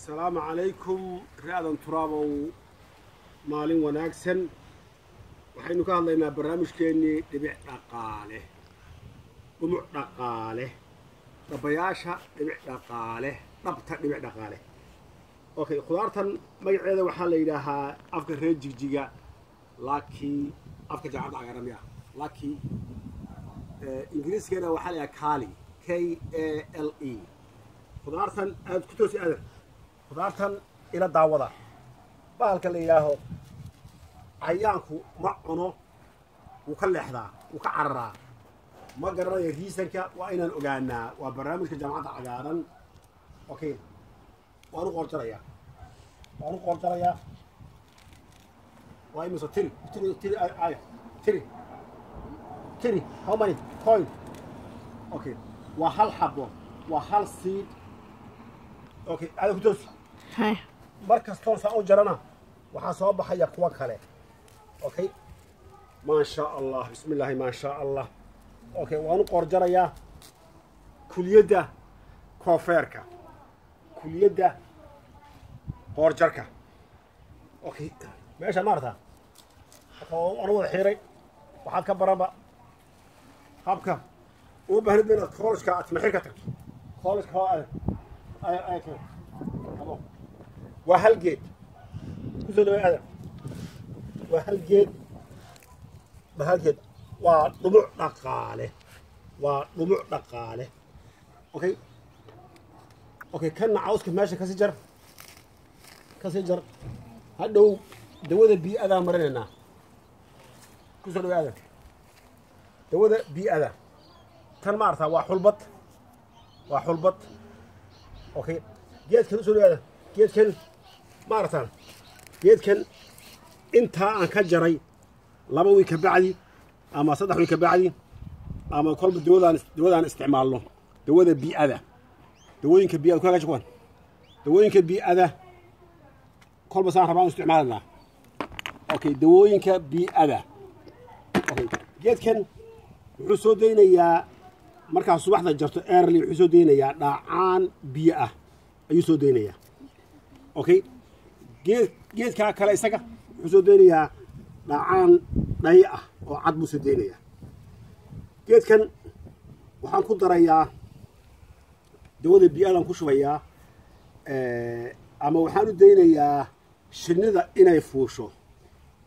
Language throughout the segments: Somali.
السلام عليكم رياض ترابو مالين وناكسن waxaynu ka hadlaynaa barnaamijkeennii dhibic dhaqaale dhumuc dhaqaale dhabayaasha dhibic dhaqaale dhabta dhibic dhaqaale okay khudaartan magaceeda waxaa la yidhaahaa afka reer jigjiga lucky afka jaacada cagaaramiya lucky ingiriiskeena waxaa la yidhahaa kale kale khudaartan aad ku toosi aadan khudaartan ila daawada bahalka la yidhaaho cayaanku ma cuno wuu ka leexdaa wuu ka cararaa ma garanayo riisanka waa inaan ogaanaa waa barnaamijka jaamacadda cagaaran okay waanu qoorjarayaa waa imisa tiri how many coin okay waa hal xabo waa hal seed okay aada ku toos mar kastoon saa u jarana waxaa soo baxaya kuwa kale okay ما شاء الله بسم الله ما شاء الله اوكي وانو قرجريا كليده كوفيركا كليده قرجركا اوكي ماشي مارتا انا وada xiray waxaad ka baraba habka oo baahnid inaad college-ka aad maxirka tagto college-ka ay waa hal geed ku soo dhawaada waa hal geed بهالكد ودموع نقالة ودموع نقالة أوكي كان عاوزك ماشي كسجر هادو دوّد بي أذا مرينا كسر هذا دوّد بي أذا كان معرفة وحلبط أوكي جيت كن سوري هذا جيت كن معرفة جيت كن أنت عن كجري laba week bacdi ama saddex week bacdi ama kolba dawadaan isticmaalno dawada bi'ada dawooyinka bi'ada ka jaqwan dawooyinka bi'ada kolba saan rabaan isticmaalna okay dawooyinka bi'ada okay geedkan wuxuu soo deynayaa marka subaxda jarto early wuxuu soo deynayaa dhacaan biyo ah ayuu soo deynayaa okay geedka kale isaga wuxuu soo deynayaa dhacaan dhayi ah oo cad buu soo deynayaa geedkan waxaan ku darayaa dawada biyadan ku shubayaa ama waxaan u deynayaa shinnida inay fuusho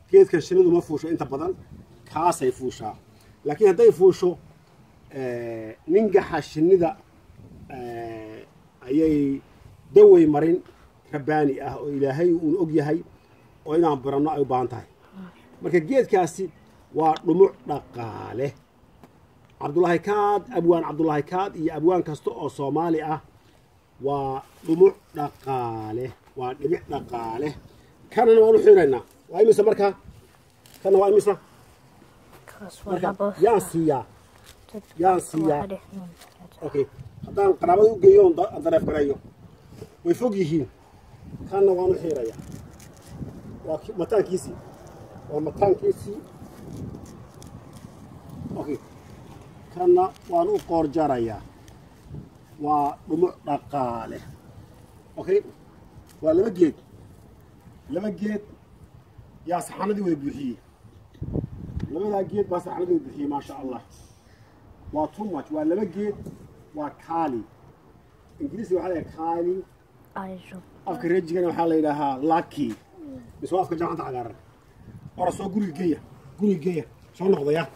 geedkan shinnidu ma fuusho inta badan kaasay fuushaa laakiin hadday fuusho ningaxa shinnida ayay daway marin rabbaani ah oo ilaahay uun og yahay oo inaan baranno ay u baahan tahay marka geedkaasi waa dhumuc dhaqaale cabdullaahi kaad abwaan cabdullaahi kaad iyo abwaan kasta oo soomaali ah waa dhumuc dhaqaale waa dhibic dhaqaale kanana waan u xiraynaa waa imisa markaa kana waa imisa marka yaan siiyaa okay haddaan qaraabada u geeyo on dareef gareeyo way fog yihiin kana waan u xirayaa waa mataankiisii ومكان كيسي اوكي كان وانو قرجرايا ودموع دقاله اوكي ولما جيت يا صحندي وي بخي لما جيت بس صحندي بخي ما شاء الله وتو ماتش ولما جيت وكالي انجليزي وحده كالي ايجو افكريجنا waxa la yiraahdaa lucky بس وافك جامعة عقار ورا سو غوري جيا سو نقضيا